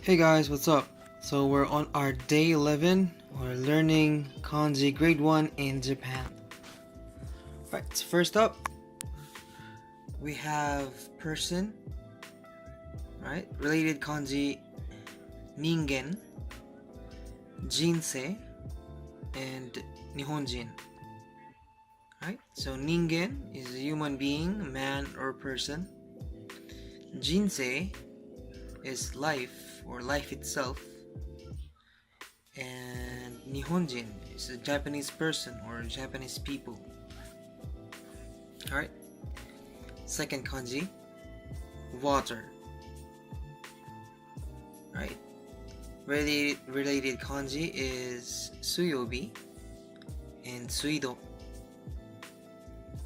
Hey guys, what's up? So we're on our day 11. We're learning Kanji grade 1 in Japan. Alright, so first up, we have person, right? Related kanji, ningen, jinsei, and nihonjin. Right? So ningen is a human being, a man or person. Jinsei is life or life itself. And nihonjin is a Japanese person or Japanese people. Alright. Second kanji, water. Right? Related kanji is suyobi and suido.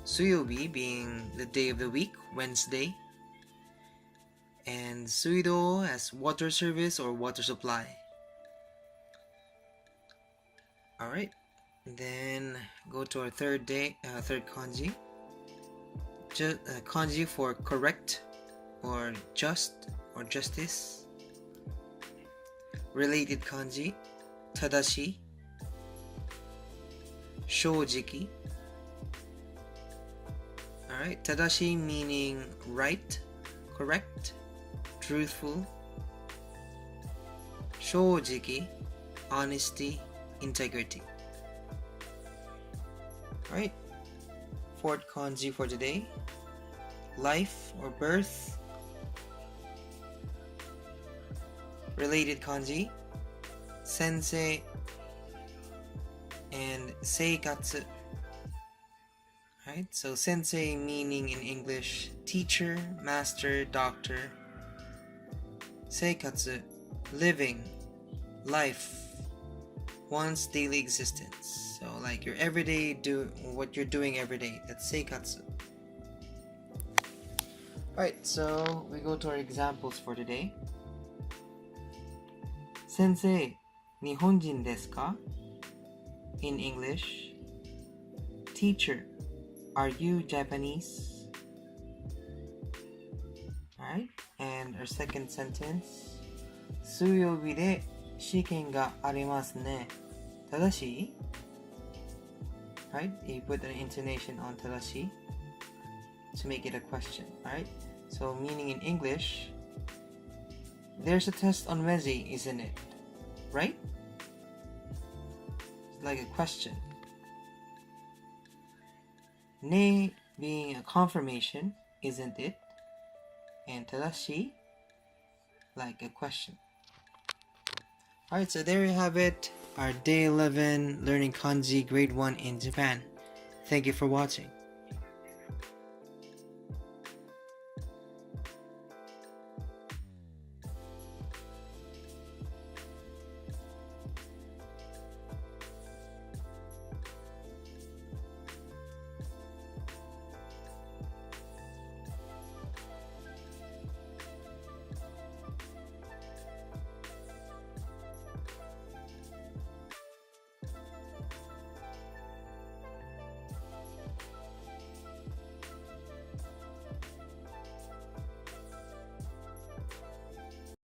Suyobi being the day of the week, Wednesday, and suido as water service or water supply. Alright, then go to our third kanji. Kanji for correct or just or justice. Related kanji, tadashi, shoujiki. Alright, tadashi meaning right, correct, truthful. Shoujiki, honesty, integrity. Alright, fourth kanji for today, life or birth. Related kanji, sensei and seikatsu. Right? So sensei meaning in English teacher, master, doctor. Seikatsu, living, life, one's daily existence. So like your everyday what you're doing every day. That's seikatsu. Alright, so we go to our examples for today. Sensei, Nihonjin desu ka? In English. Teacher, are you Japanese? Alright, and our second sentence. Suyobi de shiken ga arimasu ne. Tadashi? Right, you put an intonation on tadashi to make it a question. Alright, so meaning in English, there's a test on Wednesday, isn't it? Right? It's like a question. Ne being a confirmation, isn't it? And tadashi, like a question. Alright, so there you have it. Our day 11 learning kanji grade 1 in Japan. Thank you for watching.